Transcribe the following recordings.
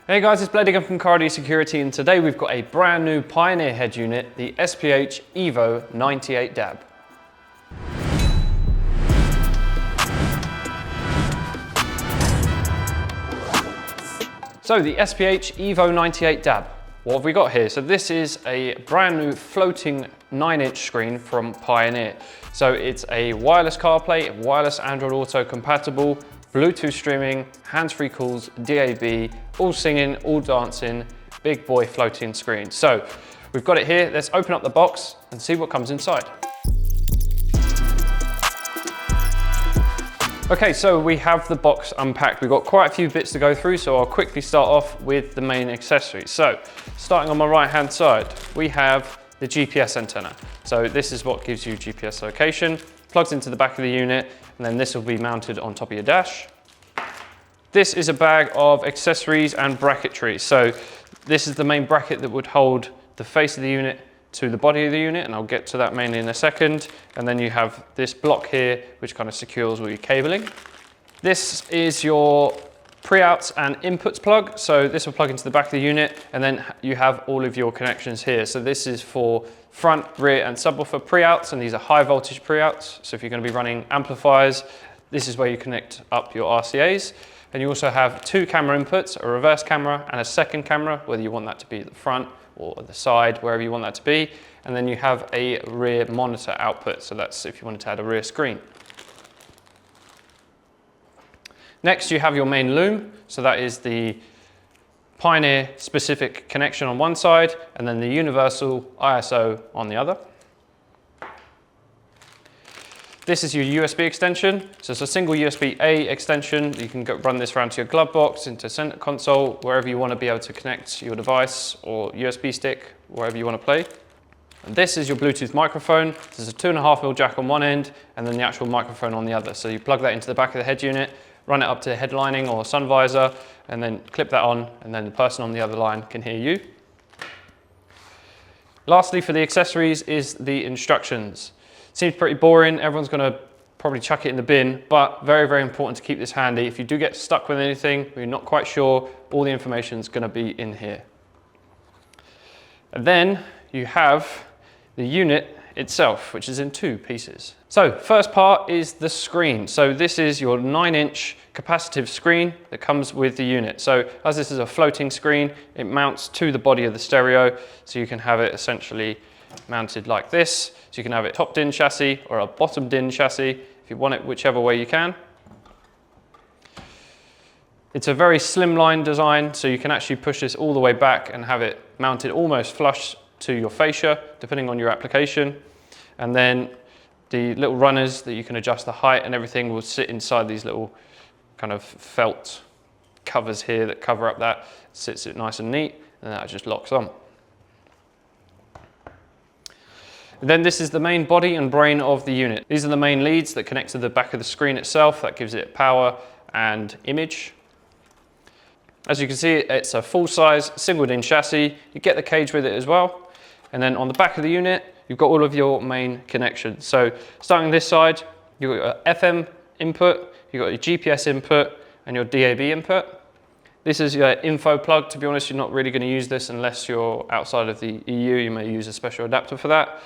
Hey guys, it's Blayde again from Car Security, and today we've got a brand new Pioneer head unit, the SPH-EVO98DAB. So the SPH-EVO98DAB, what have we got here? So this is a brand new floating 9-inch screen from Pioneer. So it's a wireless CarPlay, wireless Android Auto compatible, Bluetooth streaming, hands-free calls, DAB, all singing, all dancing, big boy floating screen. So we've got it here. Let's open up the box and see what comes inside. Okay, so we have the box unpacked. We've got quite a few bits to go through, so I'll quickly start off with the main accessories. So starting on my right-hand side, we have the GPS antenna. So this is what gives you GPS location, plugs into the back of the unit, and then this will be mounted on top of your dash. This is a bag of accessories and bracketry. So this is the main bracket that would hold the face of the unit to the body of the unit, and I'll get to that mainly in a second. And then you have this block here, which kind of secures all your cabling. This is your pre-outs and inputs plug. So this will plug into the back of the unit, and then you have all of your connections here. So this is for front, rear, and subwoofer pre-outs, and these are high voltage pre-outs. So if you're going to be running amplifiers, this is where you connect up your RCAs. And you also have two camera inputs, a reverse camera and a second camera, whether you want that to be at the front or at the side, wherever you want that to be. And then you have a rear monitor output. So that's if you wanted to add a rear screen. Next, you have your main loom. So that is the Pioneer specific connection on one side, and then the universal ISO on the other. This is your USB extension. So it's a single USB-A extension. You can run this around to your glove box, into center console, wherever you want to be able to connect your device, or USB stick, wherever you want to play. And this is your Bluetooth microphone. This is a 2.5mm jack on one end, and then the actual microphone on the other. So you plug that into the back of the head unit, run it up to the head lining or sun visor, and then clip that on, and then the person on the other line can hear you. Lastly, for the accessories is the instructions. Seems pretty boring. Everyone's going to probably chuck it in the bin, but very, very important to keep this handy. If you do get stuck with anything, or you're not quite sure, all the information is going to be in here. And then you have the unit itself, which is in two pieces. So first part is the screen. So this is your 9-inch capacitive screen that comes with the unit. So as this is a floating screen, it mounts to the body of the stereo. So you can have it essentially mounted like this. So you can have it top DIN chassis or a bottom DIN chassis, if you want it whichever way you can. It's a very slimline design, so you can actually push this all the way back and have it mounted almost flush to your fascia, depending on your application. And then the little runners that you can adjust the height and everything will sit inside these little kind of felt covers here that cover up that. It sits it nice and neat, and that just locks on. And then this is the main body and brain of the unit. These are the main leads that connect to the back of the screen itself. That gives it power and image. As you can see, it's a full-size single DIN chassis. You get the cage with it as well. And then on the back of the unit, you've got all of your main connections. So starting this side, you've got your FM input, you've got your GPS input, and your DAB input. This is your info plug. To be honest, you're not really going to use this unless you're outside of the EU. You may use a special adapter for that.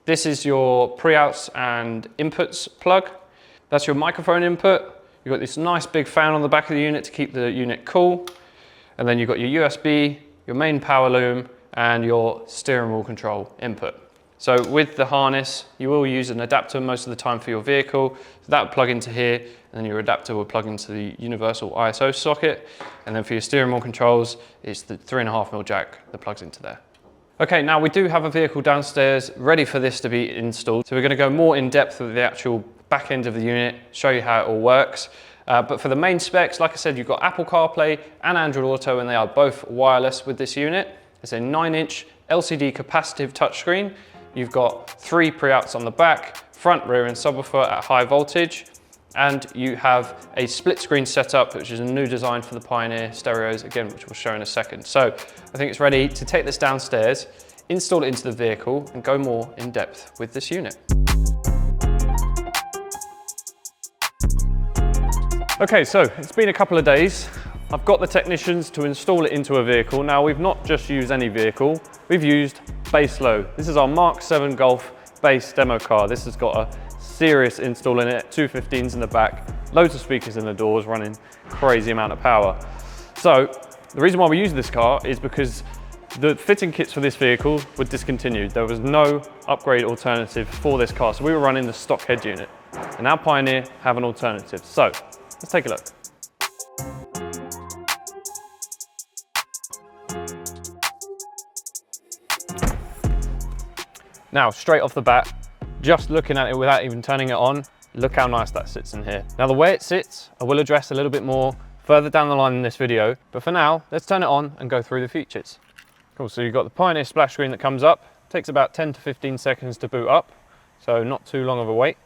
This is your pre-outs and inputs plug. That's your microphone input. You've got this nice big fan on the back of the unit to keep the unit cool. And then you've got your USB, your main power loom, and your steering wheel control input. So with the harness, you will use an adapter most of the time for your vehicle. So that will plug into here, and then your adapter will plug into the universal ISO socket. And then for your steering wheel controls, it's the 3.5mm jack that plugs into there. Okay, now we do have a vehicle downstairs ready for this to be installed. So we're going to go more in depth with the actual back end of the unit, show you how it all works. But for the main specs, like I said, you've got Apple CarPlay and Android Auto, and they are both wireless with this unit. It's a 9-inch LCD capacitive touchscreen. You've got 3 pre-outs on the back, front, rear, and subwoofer at high voltage. And you have a split screen setup, which is a new design for the Pioneer stereos, again, which we'll show in a second. So I think it's ready to take this downstairs, install it into the vehicle, and go more in depth with this unit. Okay, so it's been a couple of days. I've got the technicians to install it into a vehicle. Now, we've not just used any vehicle, we've used Blayde. This is our Mark 7 Golf bass demo car. This has got a serious install in it, 215s in the back, loads of speakers in the doors, running crazy amount of power. So the reason why we use this car is because the fitting kits for this vehicle were discontinued. There was no upgrade alternative for this car, so we were running the stock head unit. And now Pioneer have an alternative. So let's take a look. Now, straight off the bat, just looking at it without even turning it on, look how nice that sits in here. Now, the way it sits, I will address a little bit more further down the line in this video, but for now, let's turn it on and go through the features. Cool, so you've got the Pioneer splash screen that comes up. It takes about 10 to 15 seconds to boot up, so not too long of a wait.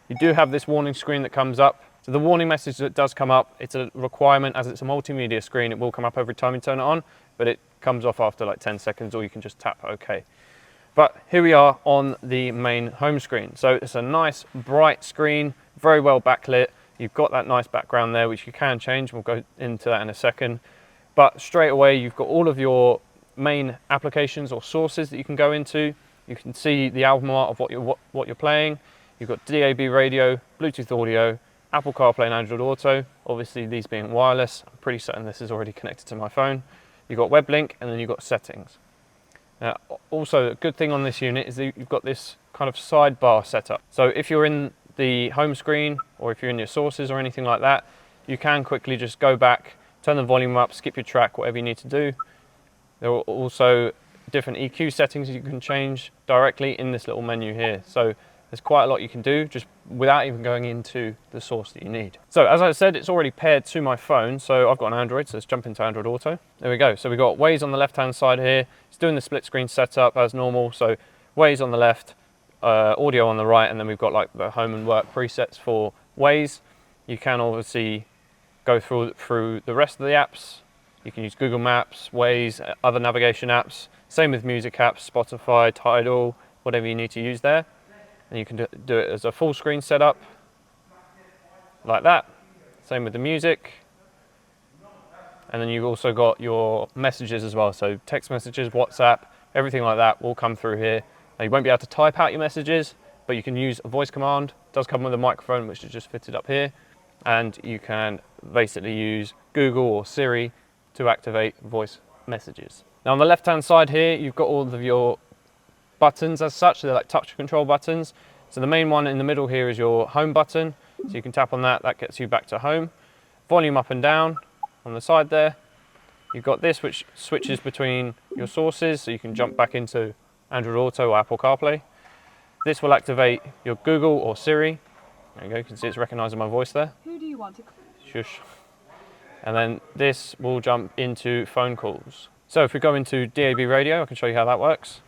You do have this warning screen that comes up. So the warning message that does come up, it's a requirement as it's a multimedia screen, it will come up every time you turn it on, but it comes off after like 10 seconds, or you can just tap OK. But here we are on the main home screen. So it's a nice bright screen, very well backlit. You've got that nice background there, which you can change. We'll go into that in a second. But straight away, you've got all of your main applications or sources that you can go into. You can see the album art of what you're playing. You've got DAB radio, Bluetooth audio, Apple CarPlay and Android Auto. Obviously, these being wireless, I'm pretty certain this is already connected to my phone. You've got web link, and then you've got settings. Now, also, a good thing on this unit is that you've got this kind of sidebar setup. So if you're in the home screen, or if you're in your sources or anything like that, you can quickly just go back, turn the volume up, skip your track, whatever you need to do. There are also different EQ settings you can change directly in this little menu here. So there's quite a lot you can do just without even going into the source that you need. So as I said, it's already paired to my phone. So I've got an Android, so let's jump into Android Auto. There we go. So we've got Waze on the left-hand side here. It's doing the split screen setup as normal. So Waze on the left, audio on the right, and then we've got like the home and work presets for Waze. You can obviously go through the rest of the apps. You can use Google Maps, Waze, other navigation apps. Same with music apps, Spotify, Tidal, whatever you need to use there. And you can do it as a full screen setup, like that. Same with the music. And then you've also got your messages as well. So text messages, WhatsApp, everything like that will come through here. Now you won't be able to type out your messages, but you can use a voice command. It does come with a microphone, which is just fitted up here. And you can basically use Google or Siri to activate voice messages. Now on the left-hand side here, you've got all of your buttons as such. They're like touch control buttons. So the main one in the middle here is your home button. So you can tap on that, that gets you back to home. Volume up and down on the side there. You've got this, which switches between your sources, so you can jump back into Android Auto or Apple CarPlay. This will activate your Google or Siri. There you go, you can see it's recognizing my voice there. Who do you want to... Shush. And then this will jump into phone calls. So if we go into DAB radio, I can show you how that works.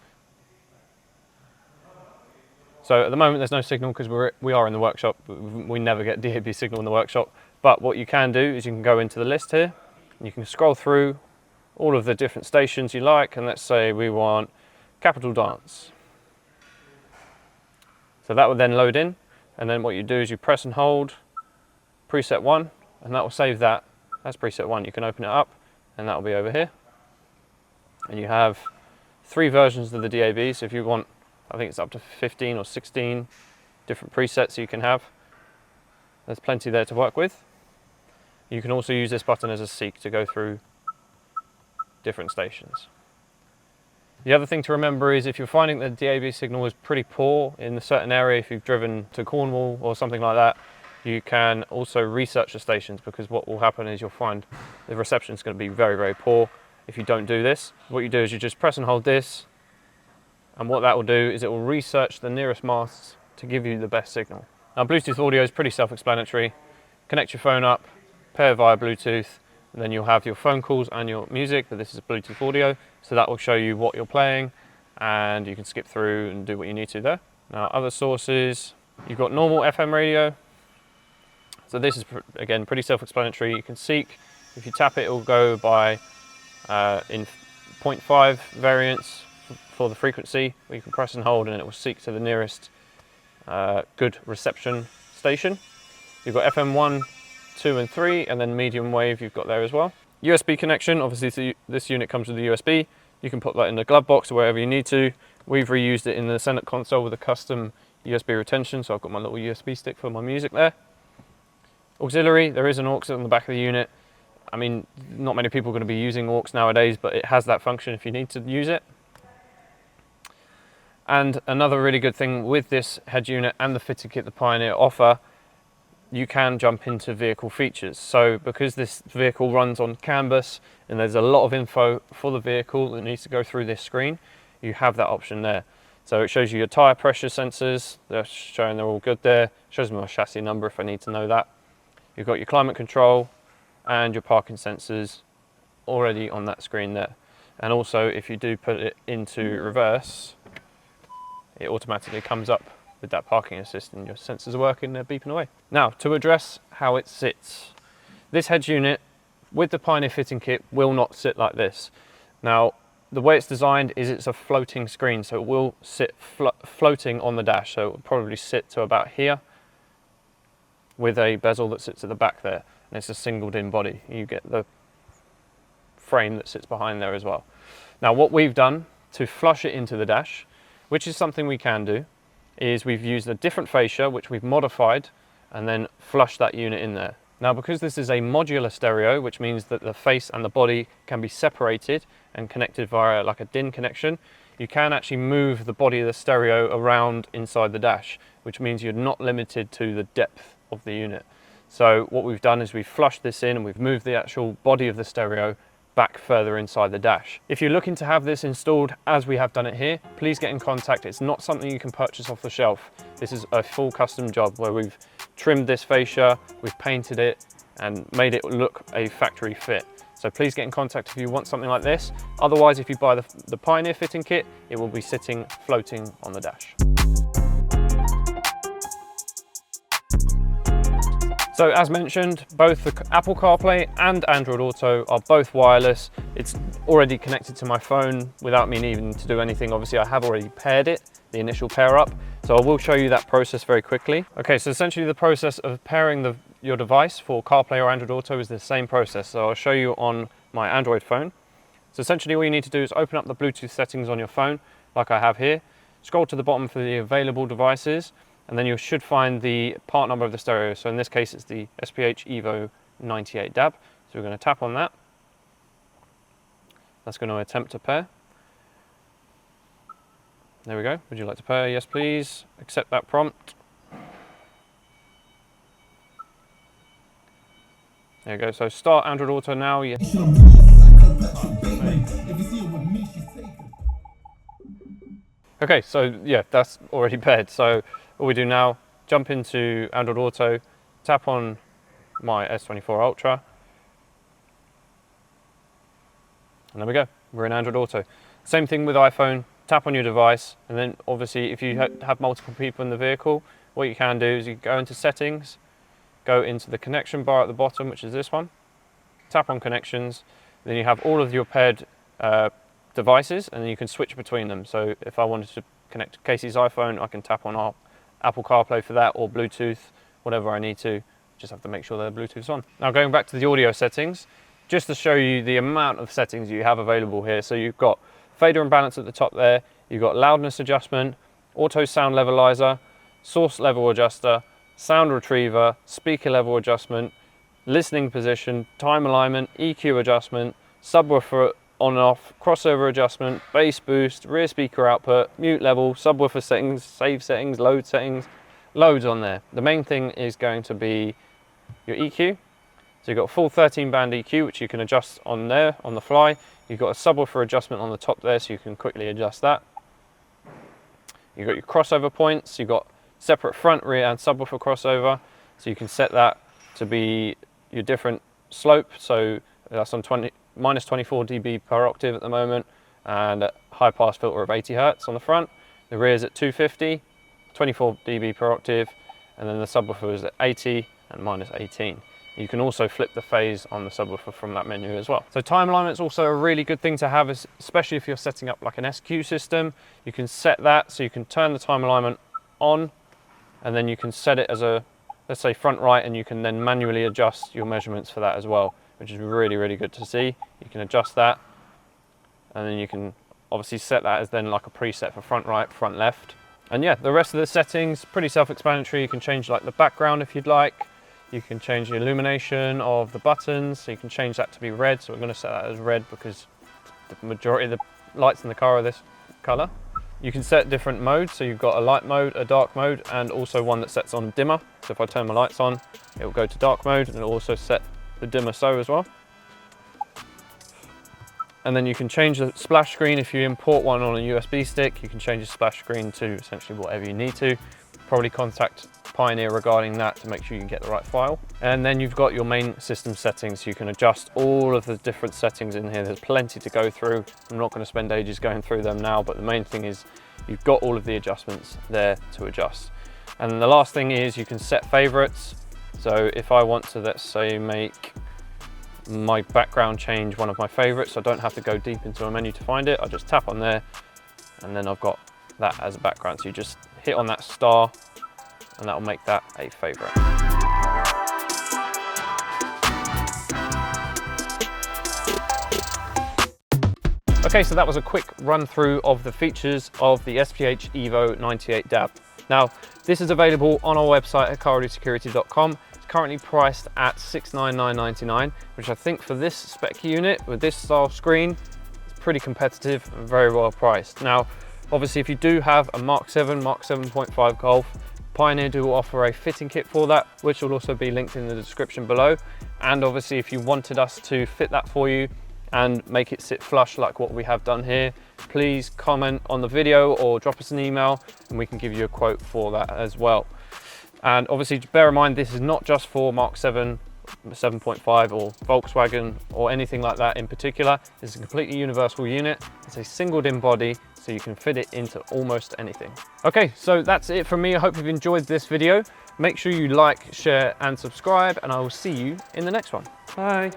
So at the moment there's no signal because we are in the workshop. We never get DAB signal in the workshop. But what you can do is you can go into the list here. And you can scroll through all of the different stations you like. And let's say we want Capital Dance. So that will then load in. And then what you do is you press and hold preset 1. And that will save that. That's preset 1. You can open it up and that will be over here. And you have 3 versions of the DAB. So if you want, I think it's up to 15 or 16 different presets you can have. There's plenty there to work with. You can also use this button as a seek to go through different stations. The other thing to remember is if you're finding that the DAB signal is pretty poor in a certain area, if you've driven to Cornwall or something like that, you can also research the stations, because what will happen is you'll find the reception is going to be very, very poor if you don't do this. What you do is you just press and hold this, and what that will do is it will research the nearest masts to give you the best signal. Now Bluetooth audio is pretty self-explanatory. Connect your phone up, pair via Bluetooth, and then you'll have your phone calls and your music, but this is Bluetooth audio, so that will show you what you're playing, and you can skip through and do what you need to there. Now other sources, you've got normal FM radio. So this is, again, pretty self-explanatory. You can seek. If you tap it, it will go by in 0.5 variants for the frequency. You can press and hold and it will seek to the nearest good reception station. You've got FM 1, 2 and 3, and then medium wave you've got there as well. USB connection, obviously this unit comes with a USB. You can put that in the glove box or wherever you need to. We've reused it in the center console with a custom USB retention, so I've got my little USB stick for my music there. Auxiliary, there is an aux on the back of the unit. I mean, not many people are going to be using aux nowadays, but it has that function if you need to use it. And another really good thing with this head unit and the fitting kit the Pioneer offer, you can jump into vehicle features. So because this vehicle runs on canvas and there's a lot of info for the vehicle that needs to go through this screen, you have that option there. So it shows you your tyre pressure sensors, they're showing they're all good there. Shows me my chassis number if I need to know that. You've got your climate control and your parking sensors already on that screen there. And also if you do put it into reverse, it automatically comes up with that parking assist and your sensors are working, they're beeping away. Now, to address how it sits. This head unit with the Pioneer fitting kit will not sit like this. Now, the way it's designed is it's a floating screen, so it will sit floating on the dash. So it will probably sit to about here with a bezel that sits at the back there. And it's a singled in body. You get the frame that sits behind there as well. Now, what we've done to flush it into the dash, which is something we can do, is we've used a different fascia which we've modified and then flushed that unit in there. Now, because this is a modular stereo, which means that the face and the body can be separated and connected via like a DIN connection, you can actually move the body of the stereo around inside the dash, which means you're not limited to the depth of the unit. So what we've done is we've flushed this in and we've moved the actual body of the stereo back further inside the dash. If you're looking to have this installed as we have done it here, please get in contact. It's not something you can purchase off the shelf. This is a full custom job where we've trimmed this fascia, we've painted it and made it look a factory fit. So please get in contact if you want something like this. Otherwise, if you buy the Pioneer fitting kit, it will be sitting floating on the dash. So as mentioned, both the Apple CarPlay and Android Auto are both wireless. It's already connected to my phone without me needing to do anything. Obviously, I have already paired it, the initial pair up. So I will show you that process very quickly. Okay, so essentially the process of pairing your device for CarPlay or Android Auto is the same process. So I'll show you on my Android phone. So essentially all you need to do is open up the Bluetooth settings on your phone, like I have here. Scroll to the bottom for the available devices, and then you should find the part number of the stereo. So in this case, it's the SPH-EVO98DAB. So we're going to tap on that. That's going to attempt to pair. There we go. Would you like to pair? Yes, please. Accept that prompt. There you go. So start Android Auto now. Yes. Okay, so yeah, that's already paired. So what we do now, jump into Android Auto, tap on my S24 Ultra, and there we go, we're in Android Auto. Same thing with iPhone, tap on your device, and then obviously if you have multiple people in the vehicle, what you can do is you go into settings, go into the connection bar at the bottom, which is this one, tap on connections, then you have all of your paired devices, and then you can switch between them. So if I wanted to connect to Casey's iPhone, I can tap on our Apple CarPlay for that, or Bluetooth, whatever I need to. Just have to make sure the Bluetooth's on. Now going back to the audio settings, just to show you the amount of settings you have available here. So you've got fader and balance at the top there, you've got loudness adjustment, auto sound levelizer, source level adjuster, sound retriever, speaker level adjustment, listening position, time alignment, EQ adjustment, subwoofer on and off, crossover adjustment, bass boost, rear speaker output, mute level, subwoofer settings, save settings, load settings, loads on there. The main thing is going to be your EQ. So you've got a full 13 band EQ, which you can adjust on there on the fly. You've got a subwoofer adjustment on the top there, so you can quickly adjust that. You've got your crossover points, you've got separate front, rear and subwoofer crossover, so you can set that to be your different slope. So that's on minus 24 dB per octave at the moment, and a high pass filter of 80 Hertz on the front. The rear is at 250, 24 dB per octave, and then the subwoofer is at 80 and minus 18. You can also flip the phase on the subwoofer from that menu as well. So time alignment is also a really good thing to have, especially if you're setting up like an SQ system. You can set that so you can turn the time alignment on, and then you can set it as a, let's say front right, and you can then manually adjust your measurements for that as well. which is really, really good to see. You can adjust that, and then you can obviously set that as then like a preset for front right, front left. And yeah, the rest of the settings, pretty self-explanatory. You can change like the background if you'd like. You can change the illumination of the buttons, so you can change that to be red. So we're going to set that as red because the majority of the lights in the car are this color. You can set different modes, so you've got a light mode, a dark mode, and also one that sets on dimmer. So if I turn my lights on, it will go to dark mode, and it'll also set the dimmer so as well. And then you can change the splash screen. If you import one on a USB stick, you can change the splash screen to essentially whatever you need to. Probably contact Pioneer regarding that to make sure you can get the right file. And then you've got your main system settings. You can adjust all of the different settings in here. There's plenty to go through. I'm not going to spend ages going through them now, but the main thing is you've got all of the adjustments there to adjust. And then the last thing is you can set favorites. So if I want to, let's say, make my background change one of my favorites, I don't have to go deep into a menu to find it. I just tap on there and then I've got that as a background. So you just hit on that star and that'll make that a favorite. Okay, so that was a quick run through of the features of the SPH-EVO98DAB. Now, this is available on our website at caraudisecurity.com. It's currently priced at $699.99, which I think for this spec unit with this style screen, it's pretty competitive and very well priced. Now, obviously, if you do have a Mark 7, Mark 7.5 Golf, Pioneer do offer a fitting kit for that, which will also be linked in the description below. And obviously, if you wanted us to fit that for you and make it sit flush like what we have done here, please comment on the video or drop us an email and we can give you a quote for that as well. And obviously, bear in mind, this is not just for Mark 7, 7.5 or Volkswagen or anything like that in particular. It's a completely universal unit. It's a single DIN body, so you can fit it into almost anything. Okay, so that's it from me. I hope you've enjoyed this video. Make sure you like, share and subscribe, and I will see you in the next one. Bye.